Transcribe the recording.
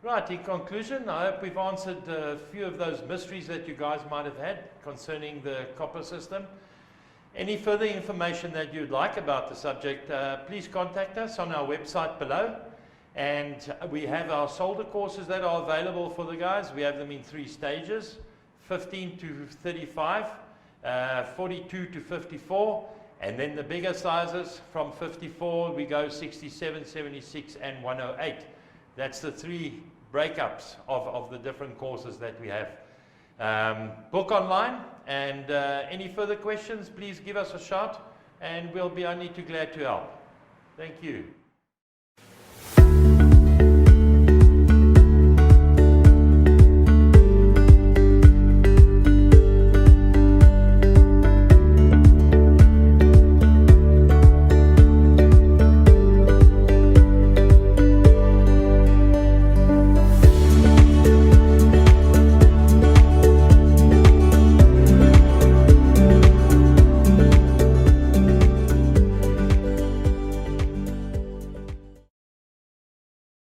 Right, in conclusion, I hope we've answered a few of those mysteries that you guys might have had concerning the copper system. Any further information that you'd like about the subject, please contact us on our website below. And we have our solder courses that are available for the guys. We have them in 3 stages, 15 to 35, 42 to 54, and then the bigger sizes from 54, we go 67, 76, and 108. That's the 3 breakups of the different courses that we have. Book online, and any further questions, please give us a shout, and we'll be only too glad to help. Thank you.